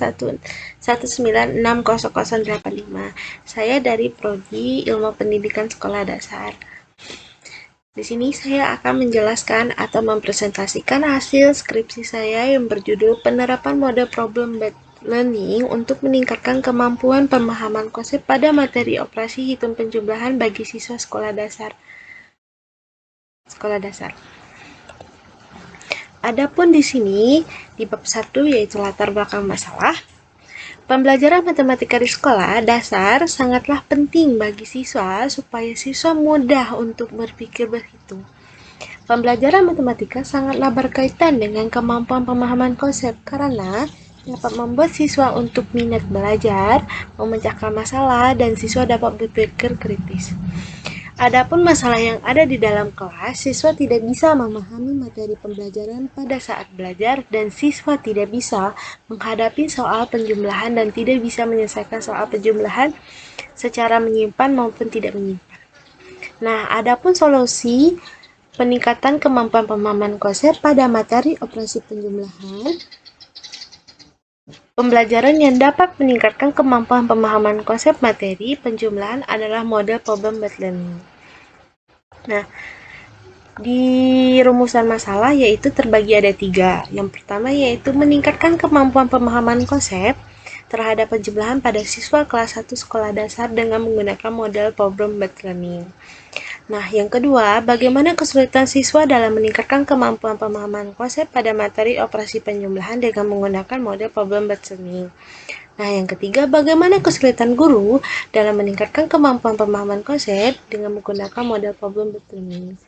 1960085. Saya dari Prodi Ilmu Pendidikan Sekolah Dasar. Di sini saya akan menjelaskan atau mempresentasikan hasil skripsi saya yang berjudul Penerapan Mode Problem-Based Learning untuk meningkatkan kemampuan pemahaman konsep pada materi operasi hitung penjumlahan bagi siswa sekolah dasar. Adapun di sini di bab 1 yaitu latar belakang masalah. Pembelajaran matematika di sekolah dasar sangatlah penting bagi siswa supaya siswa mudah untuk berpikir berhitung. Pembelajaran matematika sangatlah berkaitan dengan kemampuan pemahaman konsep karena dapat membuat siswa untuk minat belajar, memecahkan masalah, dan siswa dapat berpikir kritis. Adapun masalah yang ada di dalam kelas, siswa tidak bisa memahami materi pembelajaran pada saat belajar dan siswa tidak bisa menghadapi soal penjumlahan dan tidak bisa menyelesaikan soal penjumlahan secara menyimpan maupun tidak menyimpan. Nah, adapun solusi peningkatan kemampuan pemahaman konsep pada materi operasi penjumlahan. Pembelajaran yang dapat meningkatkan kemampuan pemahaman konsep materi penjumlahan adalah model problem-based learning. Nah, di rumusan masalah yaitu terbagi ada 3. Yang pertama yaitu meningkatkan kemampuan pemahaman konsep terhadap penjumlahan pada siswa kelas 1 sekolah dasar dengan menggunakan model problem-based learning. Nah, yang kedua, bagaimana kesulitan siswa dalam meningkatkan kemampuan pemahaman konsep pada materi operasi penjumlahan dengan menggunakan model problem-based learning. Nah, yang ketiga, bagaimana kesulitan guru dalam meningkatkan kemampuan pemahaman konsep dengan menggunakan model problem-based learning.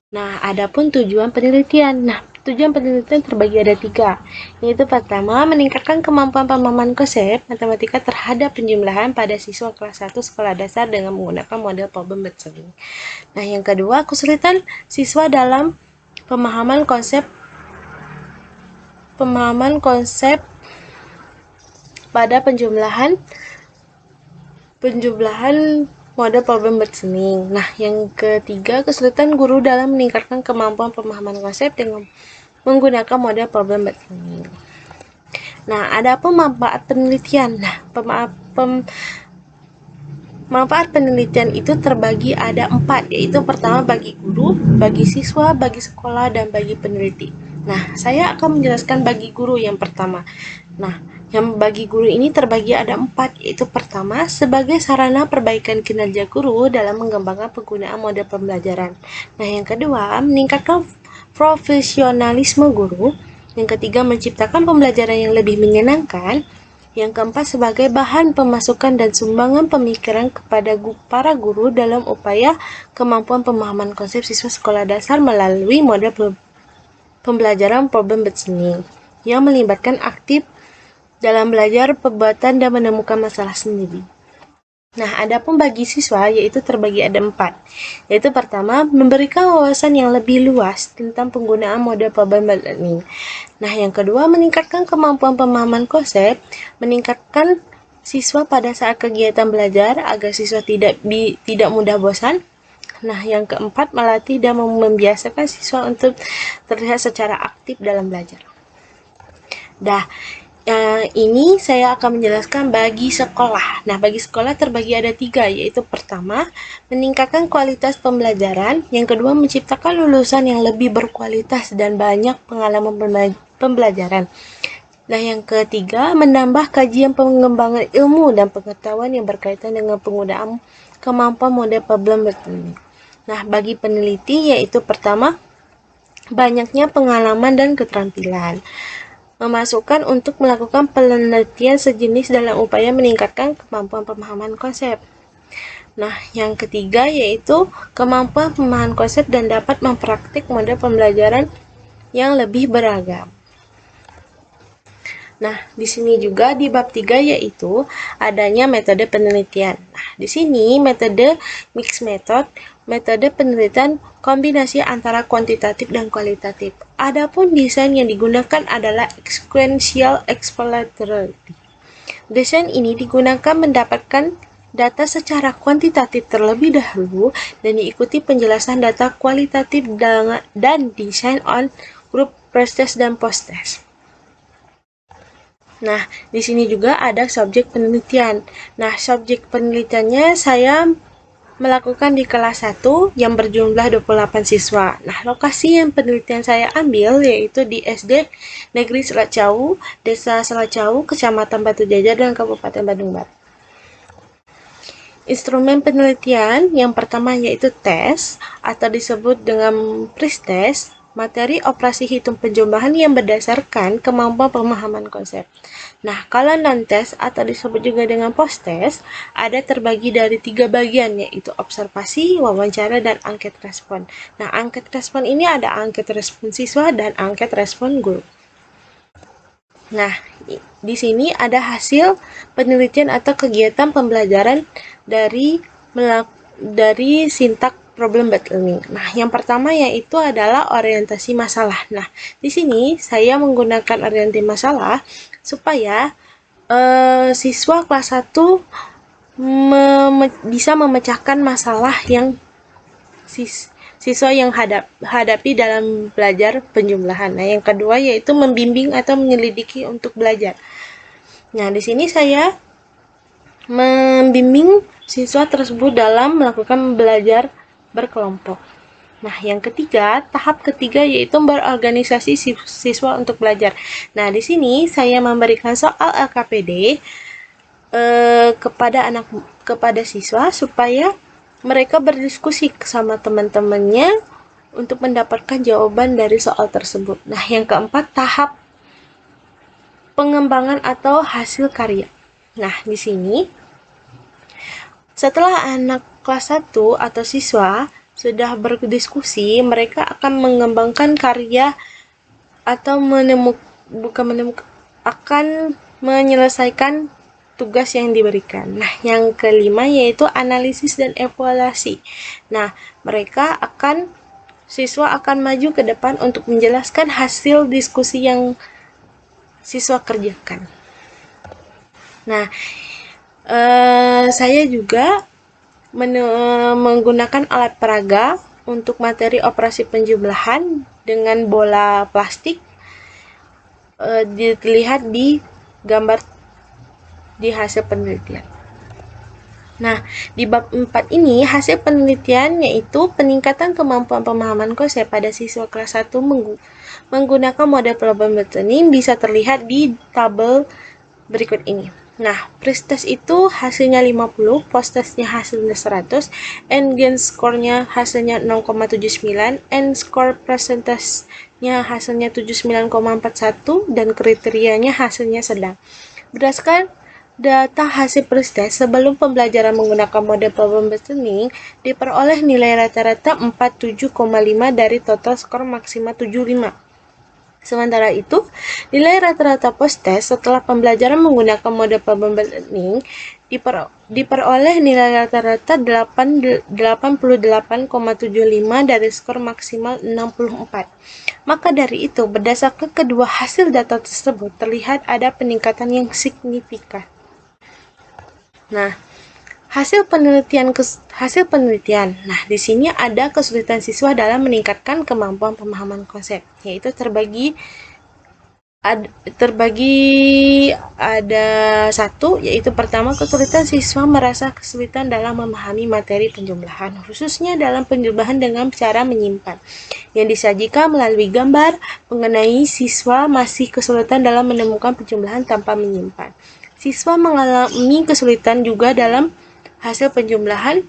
Nah, adapun tujuan penelitian. Tujuan penelitian terbagi ada 3, yaitu pertama, meningkatkan kemampuan pemahaman konsep matematika terhadap penjumlahan pada siswa kelas 1 sekolah dasar dengan menggunakan model problem-based learning. Nah, yang kedua, kesulitan siswa dalam pemahaman konsep pada penjumlahan model problem-based learning. Nah, yang ketiga, kesulitan guru dalam meningkatkan kemampuan pemahaman konsep dengan menggunakan model problem-based learning. Nah, adapun manfaat penelitian. Manfaat penelitian itu terbagi ada 4, yaitu pertama bagi guru, bagi siswa, bagi sekolah, dan bagi peneliti. Nah, saya akan menjelaskan bagi guru yang pertama. Nah, yang bagi guru ini terbagi ada 4, yaitu pertama, sebagai sarana perbaikan kinerja guru dalam mengembangkan penggunaan model pembelajaran. Nah, yang kedua, meningkatkan profesionalisme guru. Yang ketiga, menciptakan pembelajaran yang lebih menyenangkan. Yang keempat, sebagai bahan pemasukan dan sumbangan pemikiran kepada para guru dalam upaya kemampuan pemahaman konsep siswa sekolah dasar melalui model pembelajaran problem-based learning yang melibatkan aktif dalam belajar, pembuatan, dan menemukan masalah sendiri. Nah, adapun bagi siswa yaitu terbagi ada 4, yaitu pertama, memberikan wawasan yang lebih luas tentang penggunaan model problem-based learning. Nah, yang kedua, meningkatkan kemampuan pemahaman konsep, meningkatkan siswa pada saat kegiatan belajar agar siswa tidak mudah bosan. Nah, yang keempat, melatih dan membiasakan siswa untuk terlihat secara aktif dalam belajar. Ini saya akan menjelaskan bagi sekolah. Nah, bagi sekolah terbagi ada 3, yaitu pertama, meningkatkan kualitas pembelajaran. Yang kedua, menciptakan lulusan yang lebih berkualitas dan banyak pengalaman pembelajaran. Nah, yang ketiga, menambah kajian pengembangan ilmu dan pengetahuan yang berkaitan dengan penggunaan kemampuan model problem-based learning. Nah, bagi peneliti yaitu pertama, banyaknya pengalaman dan keterampilan. Memasukkan untuk melakukan penelitian sejenis dalam upaya meningkatkan kemampuan pemahaman konsep. Nah, yang ketiga yaitu kemampuan pemahaman konsep dan dapat mempraktik model pembelajaran yang lebih beragam. Nah, di sini juga di bab 3 yaitu adanya metode penelitian. Nah, di sini metode mixed method, metode penelitian kombinasi antara kuantitatif dan kualitatif. Adapun desain yang digunakan adalah sequential exploratory. Desain ini digunakan mendapatkan data secara kuantitatif terlebih dahulu dan diikuti penjelasan data kualitatif dan desain on group pre-test dan post-test. Nah, di sini juga ada subjek penelitian. Nah, subjek penelitiannya saya melakukan di kelas 1 yang berjumlah 28 siswa. Nah, lokasi yang penelitian saya ambil yaitu di SD Negeri Selacau, Desa Selacau, Kecamatan Batu Jajar, dan Kabupaten Bandung Barat. Instrumen penelitian yang pertama yaitu tes atau disebut dengan pre-test, materi operasi hitung penjumlahan yang berdasarkan kemampuan pemahaman konsep. Nah, kalau non-test atau disebut juga dengan post-test, ada terbagi dari 3 bagian yaitu observasi, wawancara, dan angket respon. Nah, angket respon ini ada angket respon siswa dan angket respon guru. Nah, di sini ada hasil penelitian atau kegiatan pembelajaran dari sintak problem-based learning. Nah, yang pertama yaitu adalah orientasi masalah. Nah, di sini saya menggunakan orientasi masalah supaya siswa kelas 1 bisa memecahkan masalah yang siswa yang hadapi dalam belajar penjumlahan. Nah, yang kedua yaitu membimbing atau menyelidiki untuk belajar. Nah, di sini saya membimbing siswa tersebut dalam melakukan belajar berkelompok. Nah, yang ketiga, tahap ketiga yaitu berorganisasi siswa untuk belajar. Nah, di sini saya memberikan soal LKPD kepada siswa supaya mereka berdiskusi sama teman-temannya untuk mendapatkan jawaban dari soal tersebut. Nah, yang keempat, tahap pengembangan atau hasil karya. Nah, di sini setelah anak kelas 1 atau siswa sudah berdiskusi, mereka akan mengembangkan karya atau akan menyelesaikan tugas yang diberikan. Nah, yang kelima yaitu analisis dan evaluasi. Nah, siswa akan maju ke depan untuk menjelaskan hasil diskusi yang siswa kerjakan. Nah, saya juga menggunakan alat peraga untuk materi operasi penjumlahan dengan bola plastik dilihat di gambar di hasil penelitian. Nah, di bab 4 ini hasil penelitian yaitu peningkatan kemampuan pemahaman konsep pada siswa kelas 1 menggunakan model problem-based learning bisa terlihat di tabel berikut ini. Nah, pre-test itu hasilnya 50, post-testnya hasilnya 100, end-gain score-nya hasilnya 0,79, end-score presentasinya hasilnya 79,41, dan kriterianya hasilnya sedang. Berdasarkan data hasil pre-test sebelum pembelajaran menggunakan model problem-based learning, diperoleh nilai rata-rata 47,5 dari total skor maksimal 75. Sementara itu, nilai rata-rata post-test setelah pembelajaran menggunakan mode problem-based learning diperoleh nilai rata-rata 88,75 dari skor maksimal 64. Maka dari itu, berdasarkan kedua hasil data tersebut, terlihat ada peningkatan yang signifikan. Nah, hasil penelitian. Nah, di sini ada kesulitan siswa dalam meningkatkan kemampuan pemahaman konsep, yaitu terbagi ada satu, yaitu pertama, kesulitan siswa merasa kesulitan dalam memahami materi penjumlahan, khususnya dalam penjumlahan dengan cara menyimpan yang disajikan melalui gambar, mengenai siswa masih kesulitan dalam menemukan penjumlahan tanpa menyimpan. Siswa mengalami kesulitan juga dalam hasil penjumlahan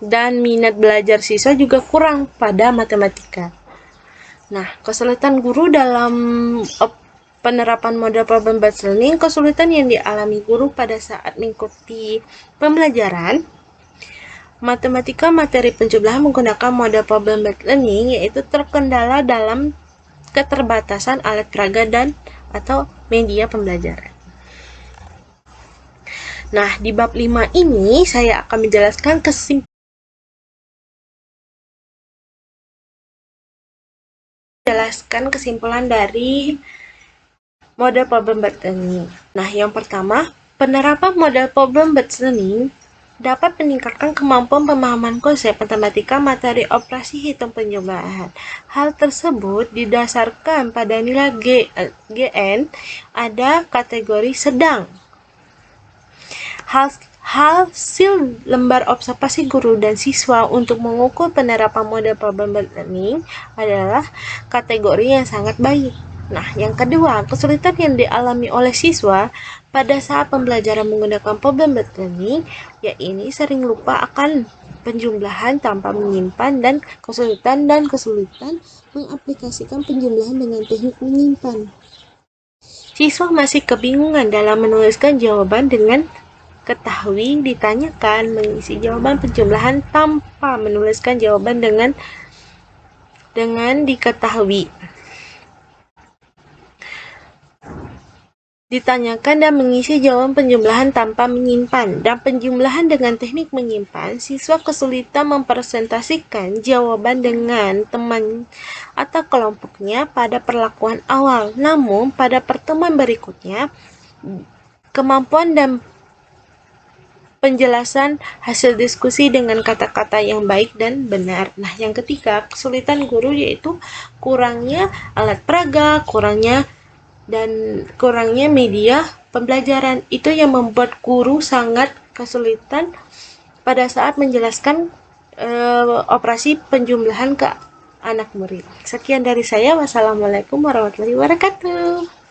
dan minat belajar siswa juga kurang pada matematika. Nah, kesulitan guru dalam penerapan model problem-based learning, kesulitan yang dialami guru pada saat mengikuti pembelajaran matematika materi penjumlahan menggunakan model problem-based learning yaitu terkendala dalam keterbatasan alat peraga dan atau media pembelajaran. Nah, di bab 5 ini saya akan menjelaskan kesimpulan dari model problem-based learning. Nah, yang pertama, penerapan model problem-based learning dapat meningkatkan kemampuan pemahaman konsep matematika materi operasi hitung penjumlahan. Hal tersebut didasarkan pada nilai Gn ada kategori sedang. Hasil lembar observasi guru dan siswa untuk mengukur penerapan model problem learning adalah kategori yang sangat baik. Nah, yang kedua, kesulitan yang dialami oleh siswa pada saat pembelajaran menggunakan problem learning, yaitu sering lupa akan penjumlahan tanpa menyimpan dan kesulitan mengaplikasikan penjumlahan dengan teknik menyimpan. Siswa masih kebingungan dalam menuliskan jawaban dengan ketahui ditanyakan mengisi jawaban penjumlahan tanpa menuliskan jawaban dengan diketahui. Ditanyakan dan mengisi jawaban penjumlahan tanpa menyimpan dan penjumlahan dengan teknik menyimpan, siswa kesulitan mempresentasikan jawaban dengan teman atau kelompoknya pada perlakuan awal. Namun, pada pertemuan berikutnya, kemampuan dan penjelasan hasil diskusi dengan kata-kata yang baik dan benar. Nah, yang ketiga, kesulitan guru yaitu kurangnya alat peraga, kurangnya media pembelajaran. Itu yang membuat guru sangat kesulitan pada saat menjelaskan operasi penjumlahan ke anak murid. Sekian dari saya. Wassalamualaikum warahmatullahi wabarakatuh.